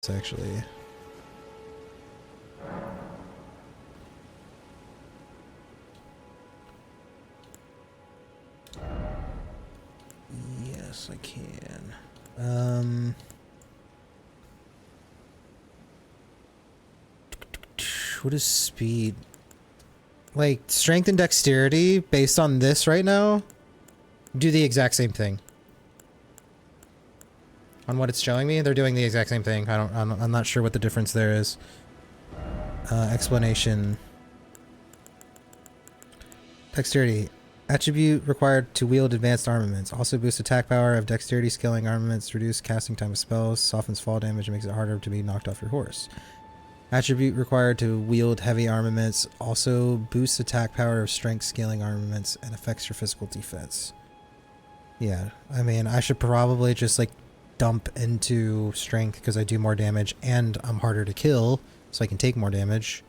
It's actually. Yes, I can. What is speed? Like, strength and dexterity, based on this right now, do the exact same thing. On what it's showing me, they're doing the exact same thing. I'm not sure what the difference there is. Explanation. Dexterity. Attribute required to wield advanced armaments. Also boosts attack power of dexterity scaling armaments, reduce casting time of spells, softens fall damage, and makes it harder to be knocked off your horse. Attribute required to wield heavy armaments. Also boosts attack power of strength scaling armaments and affects your physical defense. Yeah, I mean, I should probably just like dump into strength because I do more damage and I'm harder to kill, so I can take more damage.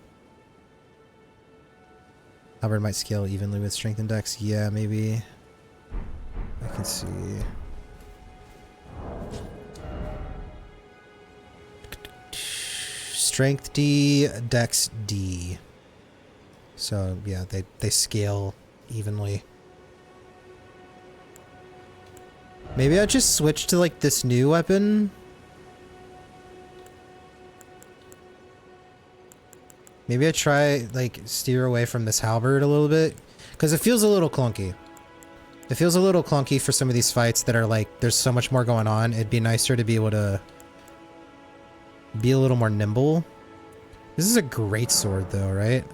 Halberd might scale evenly with strength and dex. Yeah, maybe. I can see. Strength D, dex D. So yeah, they scale evenly. Maybe I just switch to like this new weapon. Maybe I try like steer away from this halberd a little bit, because it feels a little clunky. It feels a little clunky for some of these fights that are like, there's so much more going on. It'd be nicer to be able to be a little more nimble. This is a great sword though, right?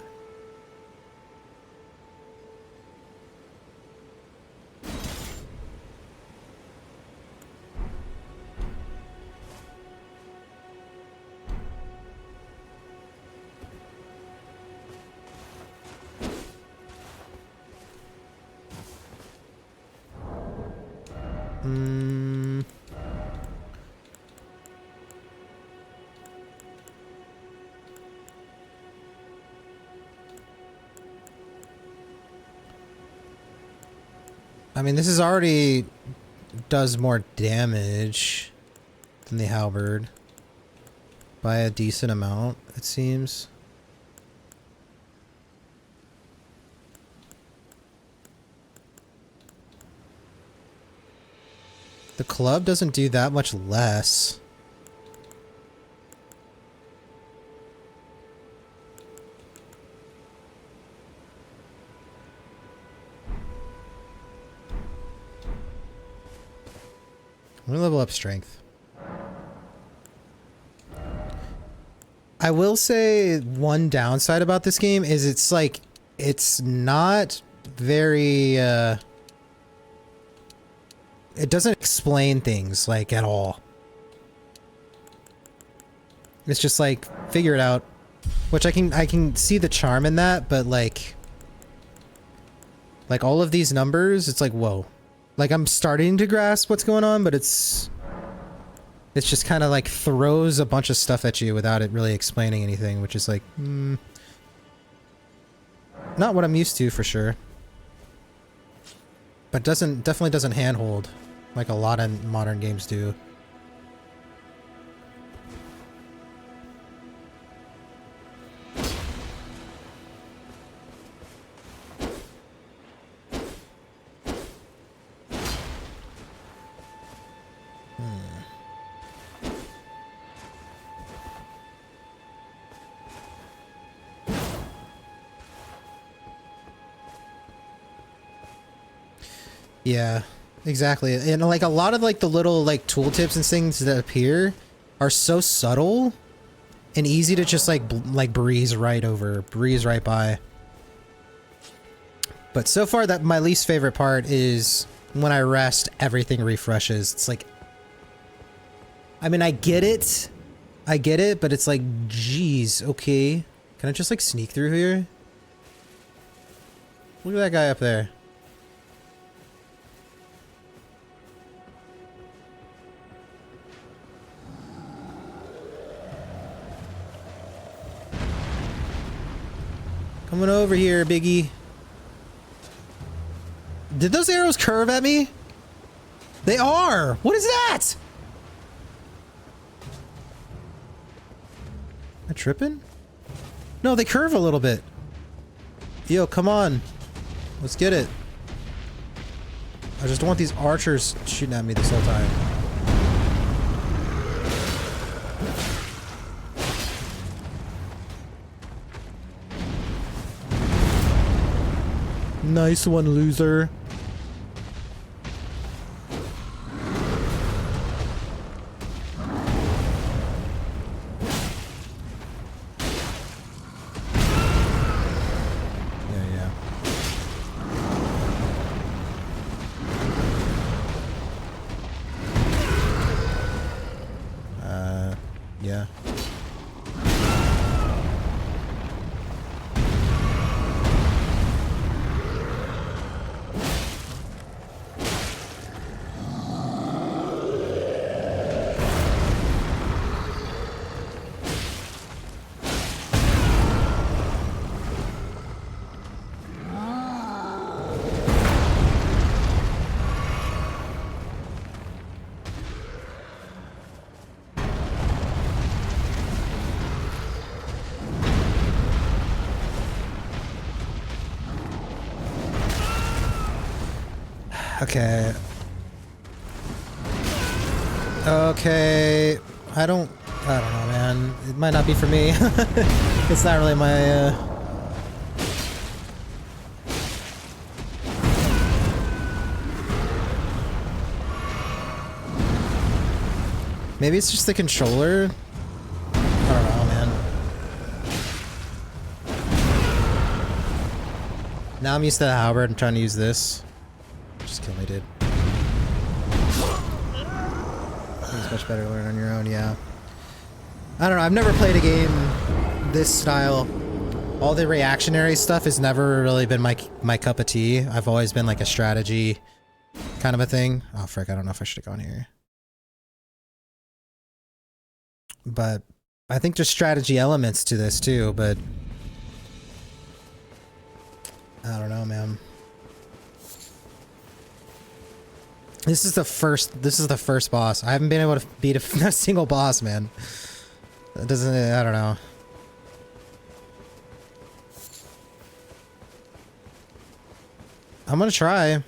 I mean, this is already does more damage than the halberd by a decent amount, it seems. The club doesn't do that much less. I'm gonna level up strength. I will say one downside about this game is it's like, it's not very, it doesn't explain things like at all. It's just like, figure it out, which I can see the charm in that, but like all of these numbers, it's like, whoa. Like, I'm starting to grasp what's going on, but it's just kind of like throws a bunch of stuff at you without it really explaining anything, which is like, not what I'm used to for sure. But definitely doesn't handhold like a lot of modern games do. Yeah, exactly. And like a lot of like the little like tooltips and things that appear are so subtle and easy to just like breeze right by. But so far, that my least favorite part is when I rest, everything refreshes. It's like, I mean, I get it, but it's like, geez, okay. Can I just like sneak through here? Look at that guy up there. Coming over here, Biggie. Did those arrows curve at me? They are! What is that? I tripping? No, they curve a little bit. Yo, come on. Let's get it. I just don't want these archers shooting at me this whole time. Nice one, loser. Yeah. Okay. Okay. I don't know, man. It might not be for me. It's not really my, Maybe it's just the controller? I don't know, man. Now I'm used to the halberd. I'm trying to use this. Just kill me, dude. It's much better to learn on your own, yeah. I don't know, I've never played a game this style. All the reactionary stuff has never really been my cup of tea. I've always been like a strategy kind of a thing. Oh frick, I don't know if I should have gone here. But I think there's strategy elements to this too, but I don't know, man. This is the first boss. I haven't been able to beat a single boss, man. That doesn't, I don't know. I'm gonna try.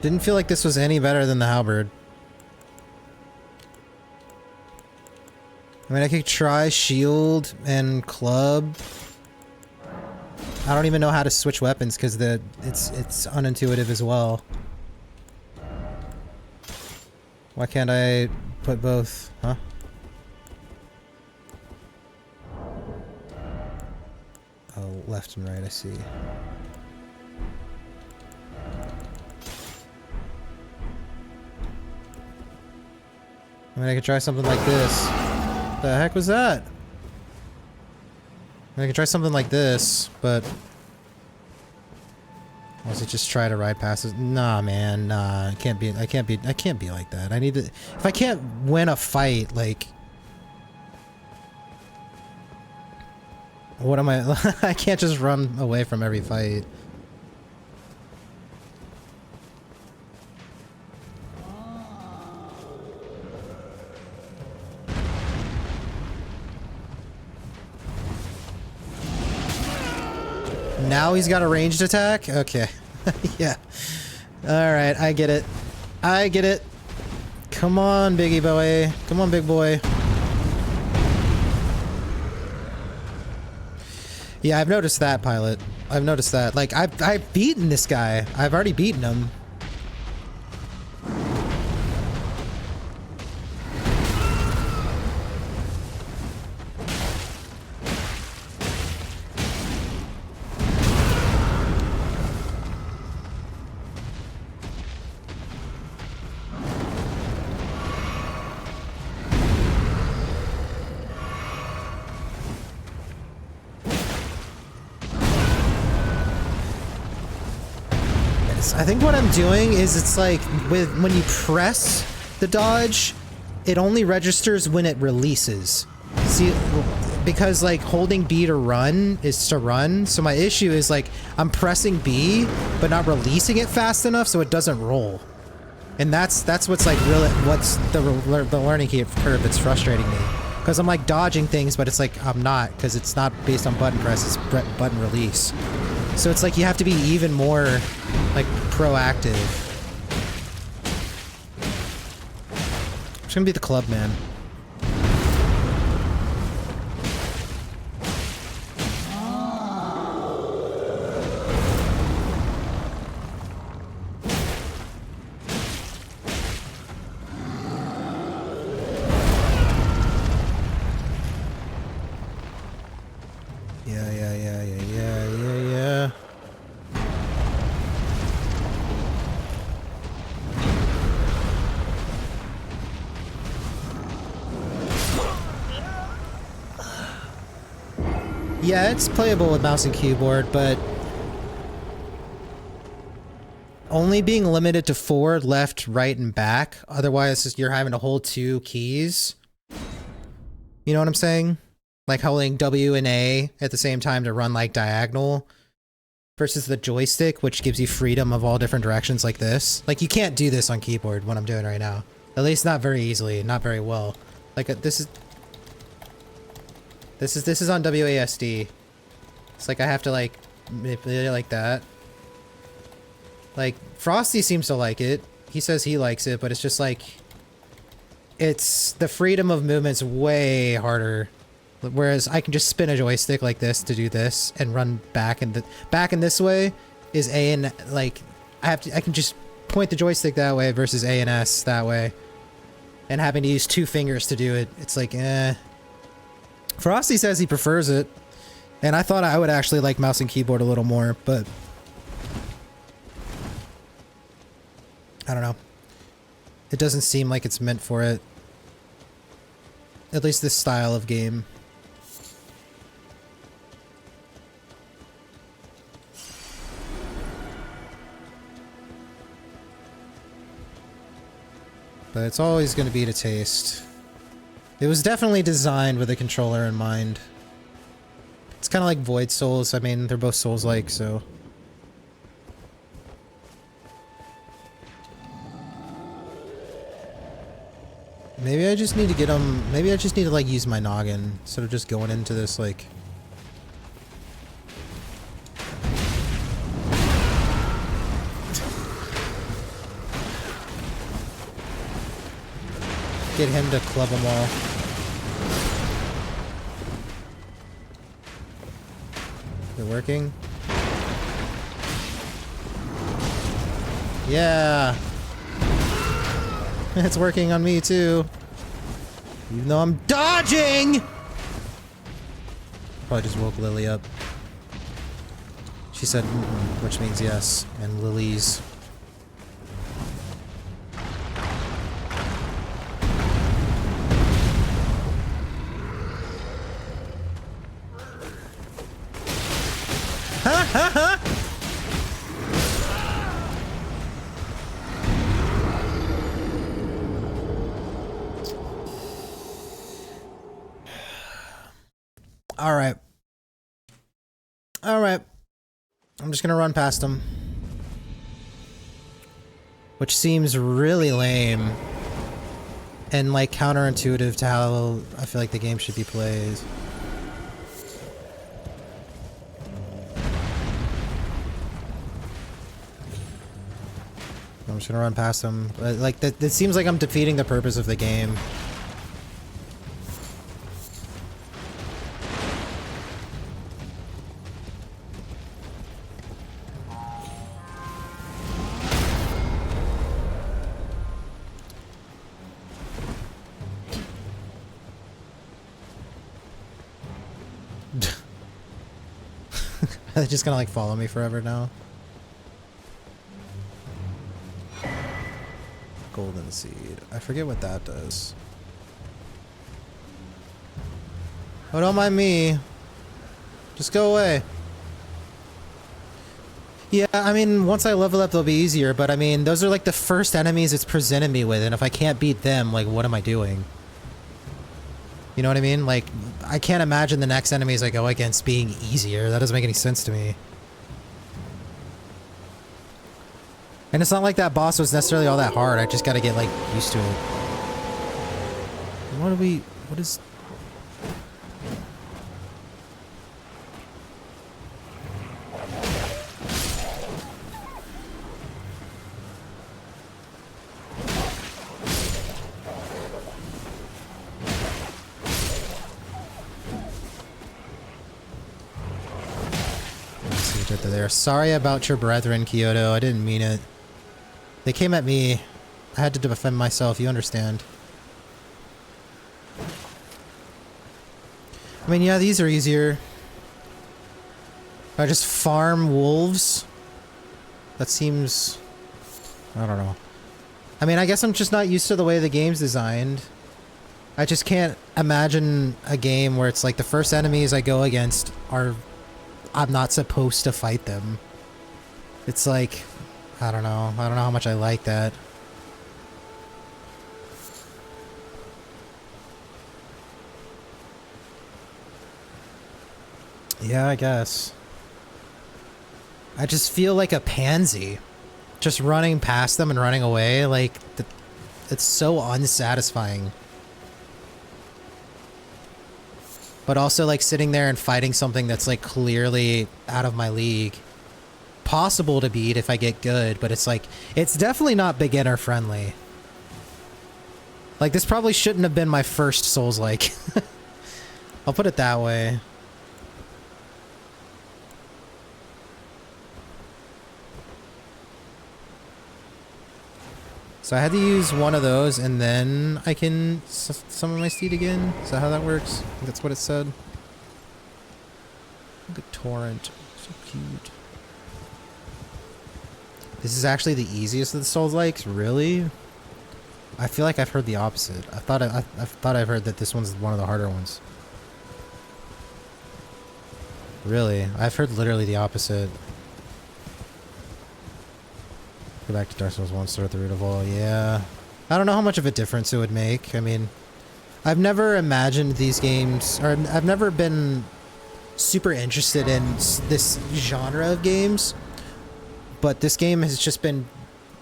Didn't feel like this was any better than the halberd. I mean, I could try shield and club. I don't even know how to switch weapons because it's unintuitive as well. Why can't I put both? Huh? Oh, left and right, I see. I mean, I could try something like this. What the heck was that? I mean, I could try something like this, but... Was it just try to ride past it? Nah, man, nah. I can't be like that. I need to... If I can't win a fight, like... What am I... I can't just run away from every fight. Now he's got a ranged attack? Okay. Yeah. Alright, I get it. I get it. Come on, biggie boy. Come on, big boy. Yeah, I've noticed that, pilot. I've noticed that. Like, I've beaten this guy. I've already beaten him. I think what I'm doing is it's like when you press the dodge, it only registers when it releases. See, because like holding B to run is to run. So my issue is like I'm pressing B but not releasing it fast enough so it doesn't roll. And that's what's like really what's the learning curve that's frustrating me. Because I'm like dodging things, but it's like I'm not, because it's not based on button press, it's button release. So it's like you have to be even more like proactive. I'm just gonna be the club man. Yeah, it's playable with mouse and keyboard, but only being limited to forward, left, right, and back. Otherwise, you're having to hold 2 keys. You know what I'm saying? Like holding W and A at the same time to run like diagonal versus the joystick, which gives you freedom of all different directions like this. Like you can't do this on keyboard, what I'm doing right now. At least not very easily, not very well. Like this is on WASD. It's like I have to like manipulate it like that. Like Frosty seems to like it. He says he likes it, but it's just like it's the freedom of movement's way harder. Whereas I can just spin a joystick like this to do this and run back, and back in this way is A and like I can just point the joystick that way versus A and S that way. And having to use 2 fingers to do it, it's like Frosty says he prefers it, and I thought I would actually like mouse and keyboard a little more, but I don't know. It doesn't seem like it's meant for it. At least this style of game. But it's always going to be to taste. It was definitely designed with a controller in mind. It's kind of like Void Souls. I mean, they're both Souls-like, so... Maybe I just need to get them... Maybe I just need to, like, use my noggin instead of just going into this, like... Get him to club them all. Is it working? Yeah! It's working on me too. Even though I'm dodging! Probably just woke Lily up. She said mm-mm, which means yes. And Lily's. Ha ha ha! Alright. Alright. I'm just gonna run past him. Which seems really lame. And like counterintuitive to how I feel like the game should be played. I'm just gonna run past him. Like, that seems like I'm defeating the purpose of the game. They're just gonna like follow me forever now. Golden seed. I forget what that does. Oh, don't mind me. Just go away. Yeah, I mean, once I level up, they'll be easier, but I mean, those are like the first enemies it's presented me with, and if I can't beat them, like, what am I doing? You know what I mean? Like, I can't imagine the next enemies I go against being easier. That doesn't make any sense to me. And it's not like that boss was necessarily all that hard. I just gotta get, like, used to it. What is... There. Sorry about your brethren, Kyoto. I didn't mean it. They came at me. I had to defend myself. You understand. I mean, yeah, these are easier. I just farm wolves. That seems... I don't know. I mean, I guess I'm just not used to the way the game's designed. I just can't imagine a game where it's like the first enemies I go against are... I'm not supposed to fight them. It's like, I don't know. I don't know how much I like that. Yeah, I guess. I just feel like a pansy. Just running past them and running away. Like, it's so unsatisfying. But also, like, sitting there and fighting something that's, like, clearly out of my league. Possible to beat if I get good, but it's, like, it's definitely not beginner-friendly. Like, this probably shouldn't have been my first Souls-like. I'll put it that way. So I had to use one of those, and then I can summon my steed again? Is that how that works? I think that's what it said. Look at Torrent. So cute. This is actually the easiest of the Souls-likes? Really? I feel like I've heard the opposite. I thought I've heard that this one's one of the harder ones. Really? I've heard literally the opposite. Go back to Dark Souls 1, start at the root of all. Yeah. I don't know how much of a difference it would make. I mean, I've never imagined these games, or I've never been super interested in this genre of games. But this game has just been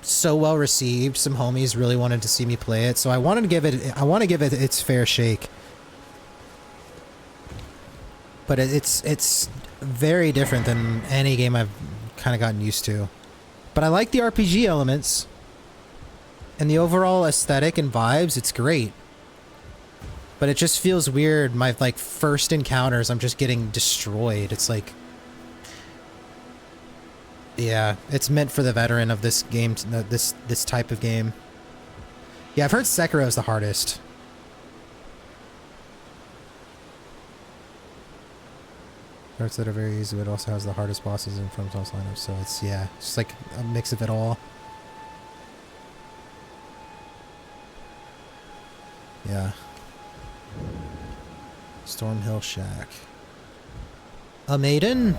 so well received. Some homies really wanted to see me play it, so I want to give it its fair shake. But it's very different than any game I've kind of gotten used to. But I like the RPG elements. And the overall aesthetic and vibes, it's great. But it just feels weird. My, like, first encounters, I'm just getting destroyed. It's like... Yeah, it's meant for the veteran of this game, this type of game. Yeah, I've heard Sekiro is the hardest. Parts that are very easy, but it also has the hardest bosses in From Software's lineup, so it's, yeah, it's like a mix of it all. Yeah. Stormhill Shack. A maiden?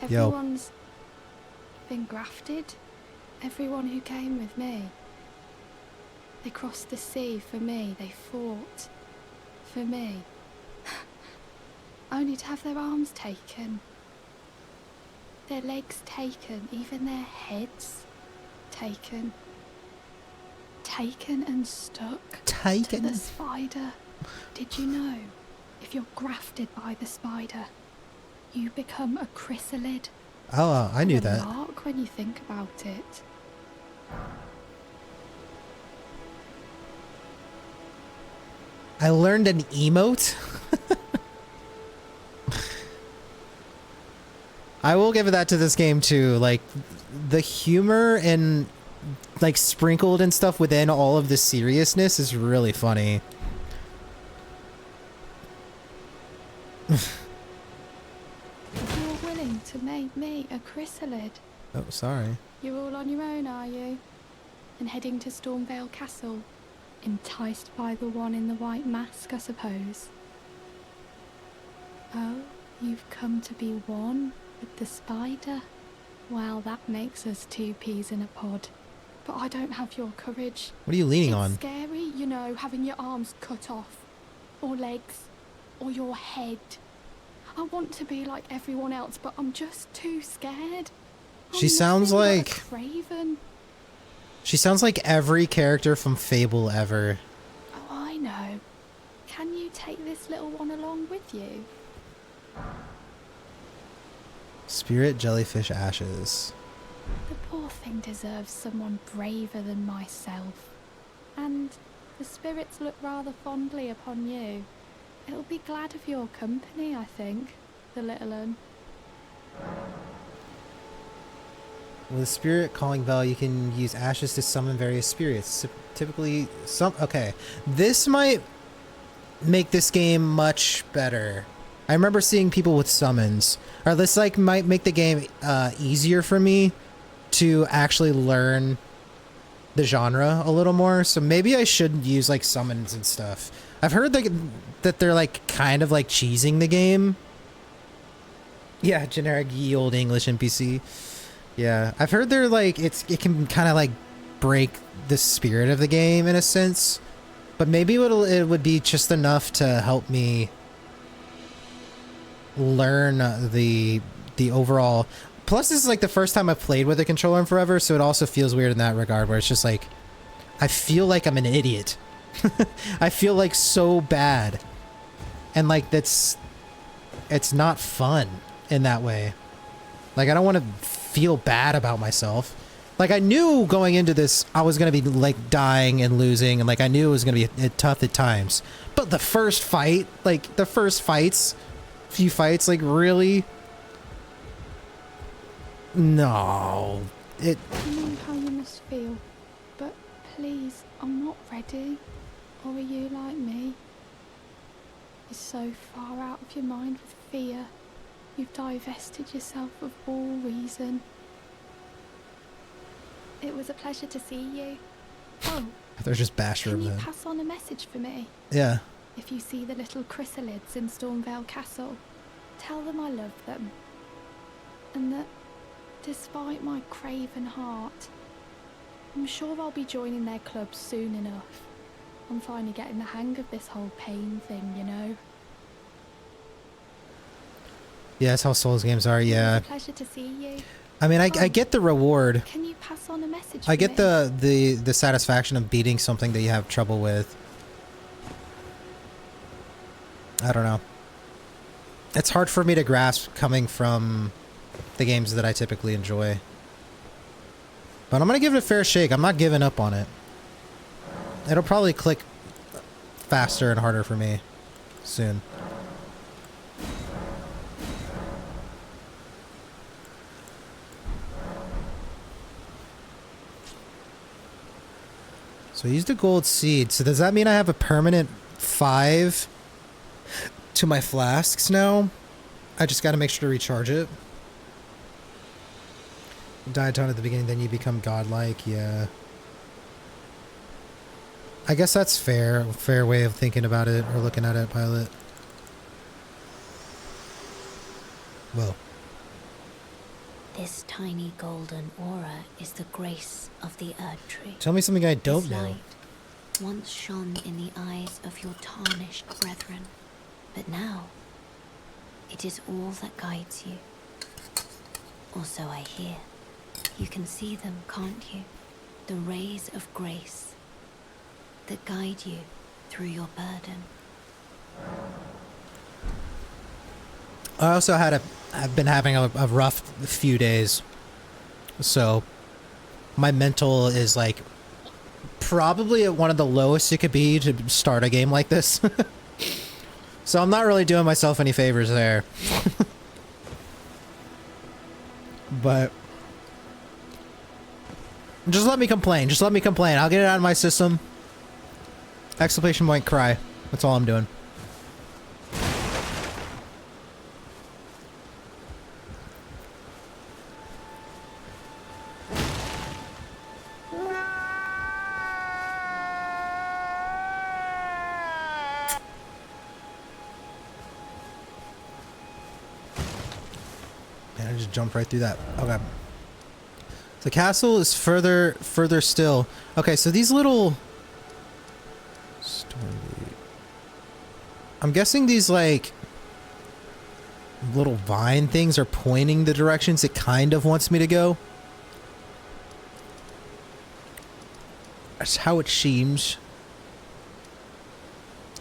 Everyone's been grafted. Everyone who came with me. They crossed the sea for me. They fought for me. Only to have their arms taken. Their legs taken. Even their heads taken. Taken and stuck to the spider. Did you know? If you're grafted by the spider, you become a chrysalid. Oh, I knew that. Mark when you think about it. I learned an emote. I will give that to this game too. Like, the humor and, like, sprinkled and stuff within all of the seriousness is really funny. You're willing to make me a chrysalid. Oh, sorry. You're all on your own, are you? And heading to Stormvale Castle? Enticed by the one in the white mask, I suppose. Oh, you've come to be one with the spider. Well, that makes us two peas in a pod. But I don't have your courage. What are you leaning It's on? scary, you know, having your arms cut off. Or legs. Or your head. I want to be like everyone else, but I'm just too scared. She I'm sounds nothing but a like... craven. She sounds like every character from Fable ever. Oh, I know. Can you take this little one along with you? Spirit jellyfish ashes. The poor thing deserves someone braver than myself. And the spirits look rather fondly upon you. It'll be glad of your company, I think, the little un. With Spirit Calling Bell, you can use ashes to summon various spirits. Typically, okay, this might make this game much better. I remember seeing people with summons. Or this like might make the game easier for me to actually learn the genre a little more. So maybe I should use like summons and stuff. I've heard that they're like kind of like cheesing the game. Yeah, generic ye old English NPC. Yeah, I've heard they're like it can kind of like break the spirit of the game in a sense, but maybe it would be just enough to help me learn the overall. Plus, this is like the first time I've played with a controller in forever, so it also feels weird in that regard, where it's just like I feel like I'm an idiot. I feel like so bad, and like it's not fun in that way. Like I don't want to feel bad about myself. Like I knew going into this I was gonna be like dying and losing, and like I knew it was gonna be tough at times. But the first fight, like the first few fights, like really? No. I know how you must feel, but please, I'm not ready. Or are you like me? You're so far out of your mind with fear. You've divested yourself of all reason. It was a pleasure to see you. Oh, They're just basher can of you them. pass on a message for me? Yeah. If you see the little chrysalids in Stormvale Castle, tell them I love them. And that, despite my craven heart, I'm sure I'll be joining their club soon enough. I'm finally getting the hang of this whole pain thing, you know? Yeah, that's how Souls games are, yeah. It was a pleasure to see you. I mean, I get the reward. Can you pass on a message I for get me? the satisfaction of beating something that you have trouble with. I don't know. It's hard for me to grasp coming from the games that I typically enjoy. But I'm gonna give it a fair shake. I'm not giving up on it. It'll probably click faster and harder for me soon. So I used a gold seed. So does that mean I have a permanent 5 to my flasks now? I just got to make sure to recharge it. Die a ton at the beginning, then you become godlike. Yeah. I guess that's fair. Fair way of thinking about it or looking at it, Pilot. Whoa. This tiny golden aura is the grace of the Erd Tree. Tell me something I don't This know. light once shone in the eyes of your tarnished brethren, but now it is all that guides you. Or so I hear. You can see them, can't you? The rays of grace that guide you through your burden. I also I've been having a rough few days. So my mental is like probably at one of the lowest it could be to start a game like this. So I'm not really doing myself any favors there. But just let me complain. Just let me complain. I'll get it out of my system. Exclamation point cry. That's all I'm doing. Man, I just jumped right through that. Okay. The castle is further still. Okay, so these little... Stormgate. I'm guessing these, like, little vine things are pointing the directions it kind of wants me to go. That's how it seems.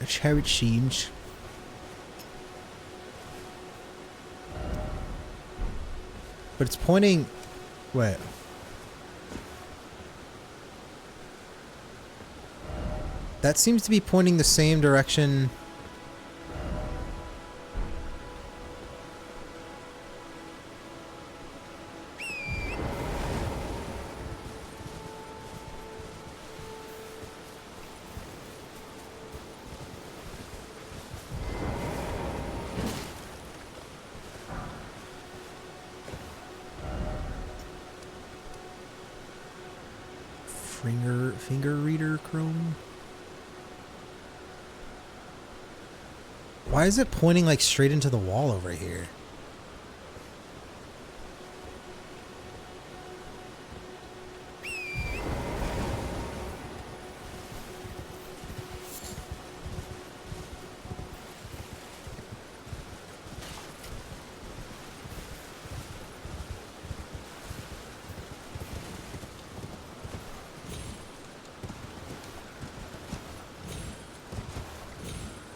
That's how it seems. But it's pointing... Wait. That seems to be pointing the same direction. Finger reader Chrome? Why is it pointing like straight into the wall over here?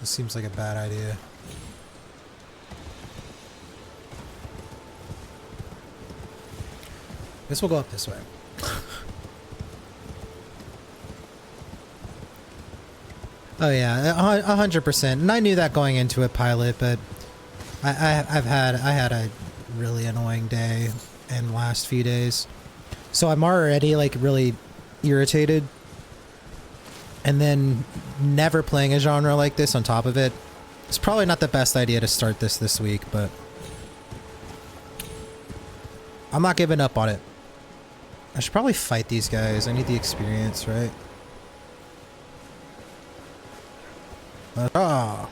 This seems like a bad idea. Guess we'll go up this way. Oh yeah, 100%. And I knew that going into it, Pilot, but I had a really annoying day and last few days. So I'm already like really irritated. And then never playing a genre like this on top of it. It's probably not the best idea to start this week, but I'm not giving up on it. I should probably fight these guys. I need the experience, right? Ah.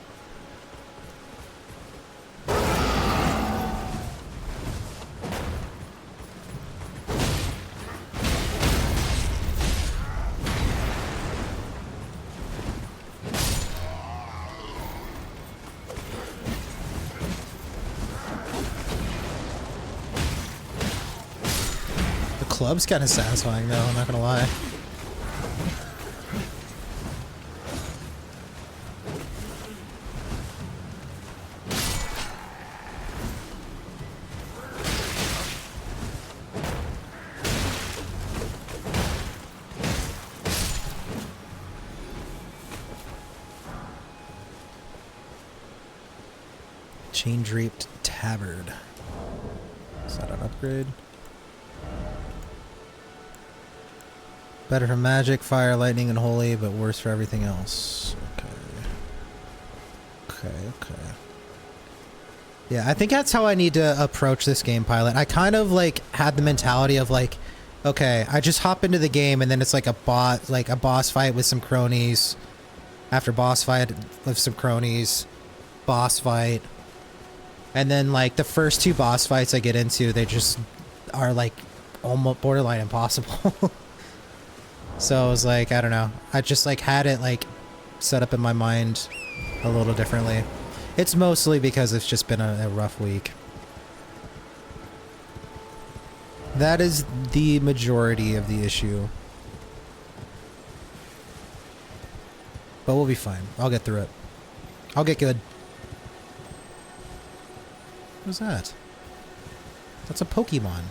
Club's kind of satisfying though, I'm not gonna lie. Chain draped tabard. Is that an upgrade? Better for magic, fire, lightning, and holy, but worse for everything else. Okay. Yeah, I think that's how I need to approach this game, Pilot. I kind of like had the mentality of like, okay, I just hop into the game and then it's like a boss fight with some cronies. After boss fight with some cronies, boss fight. And then like the first two boss fights I get into, they just are like almost borderline impossible. So I was like, I don't know. I just like had it like set up in my mind a little differently. It's mostly because it's just been a rough week. That is the majority of the issue. But we'll be fine. I'll get through it. I'll get good. What was that? That's a Pokemon.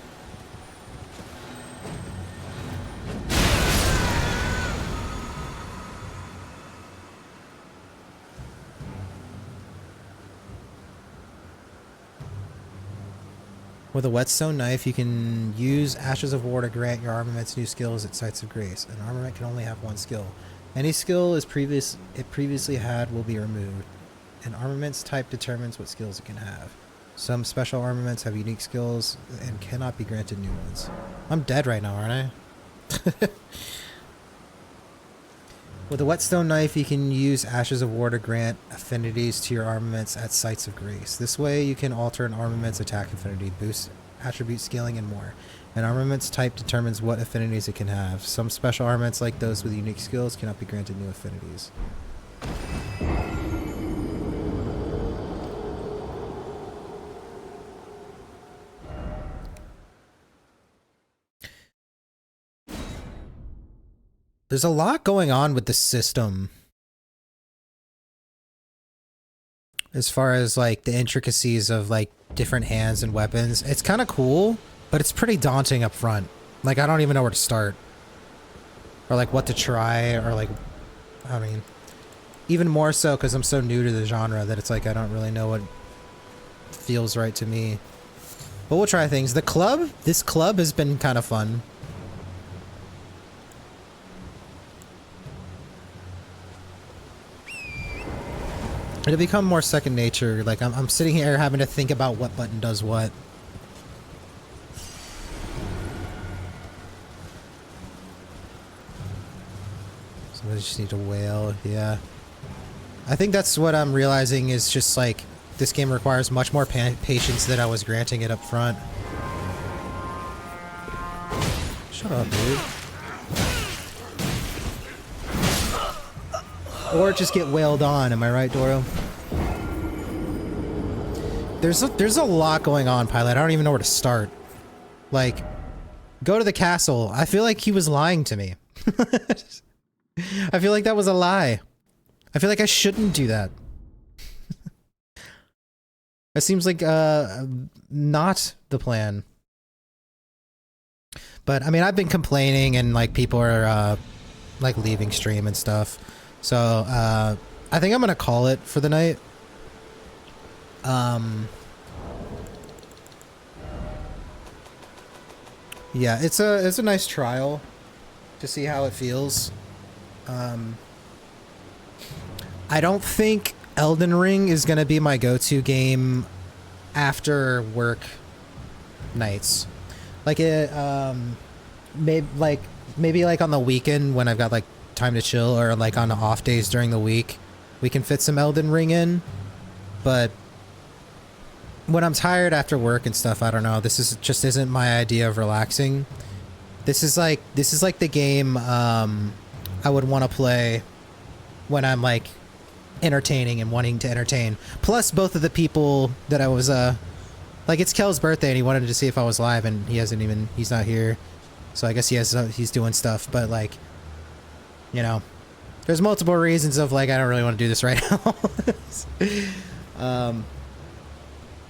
With a whetstone knife, you can use Ashes of War to grant your armaments new skills at Sites of Grace. An armament can only have one skill. Any skill it previously had will be removed. An armament's type determines what skills it can have. Some special armaments have unique skills and cannot be granted new ones. I'm dead right now, aren't I? With a whetstone knife, you can use Ashes of War to grant affinities to your armaments at Sites of Grace. This way, you can alter an armament's attack affinity, boost attribute scaling, and more. An armament's type determines what affinities it can have. Some special armaments, like those with unique skills, cannot be granted new affinities. There's a lot going on with the system. As far as like the intricacies of like different hands and weapons. It's kind of cool, but it's pretty daunting up front. Like I don't even know where to start. Or like what to try, or like, I mean, even more so because I'm so new to the genre that it's like I don't really know what feels right to me. But we'll try things. This club has been kind of fun. It'll become more second nature. Like I'm sitting here having to think about what button does what. So I just need to wail, yeah. I think that's what I'm realizing is just like this game requires much more patience than I was granting it up front. Shut up, dude. Or just get wailed on, am I right, Doro? There's a lot going on, Pilot. I don't even know where to start. Like, go to the castle. I feel like he was lying to me. I feel like that was a lie. I feel like I shouldn't do that. It seems like not the plan. But I mean, I've been complaining and like people are like leaving stream and stuff. So, I think I'm gonna call it for the night. Yeah, it's a nice trial to see how it feels. I don't think Elden Ring is gonna be my go-to game after work nights. Like it, maybe like on the weekend when I've got like time to chill, or like on the off days during the week we can fit some Elden Ring in. But when I'm tired after work and stuff, I don't know, this is just isn't my idea of relaxing. This is like the game I would want to play when I'm like entertaining and wanting to entertain. Plus both of the people that I was like, it's Kel's birthday and he wanted to see if I was live, and he's not here, so I guess he's doing stuff. But like, you know, there's multiple reasons of like I don't really want to do this right now.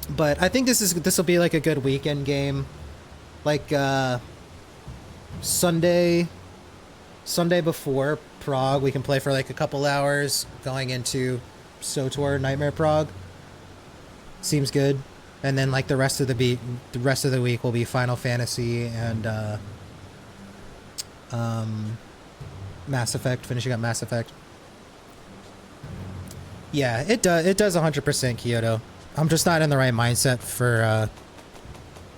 But I think this will be like a good weekend game, like Sunday before Prague we can play for like a couple hours going into SOTOR Nightmare Prague. Seems good. And then like the rest of the week will be Final Fantasy and Mass Effect, finishing up Mass Effect. Yeah, it does 100% Kyoto. I'm just not in the right mindset for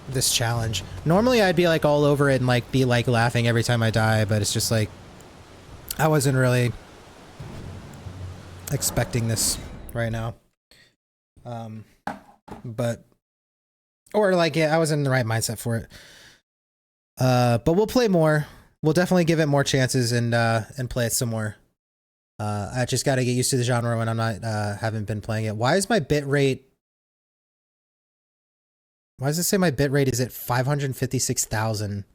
this challenge. Normally I'd be like all over it and like be like laughing every time I die, but it's just like I wasn't really expecting this right now. But or like, yeah, I was in the right mindset for it. But we'll play more. We'll definitely give it more chances and play it some more. I just got to get used to the genre when I'm not haven't been playing it. Why is my bitrate? Why does it say my bitrate is at 556,000?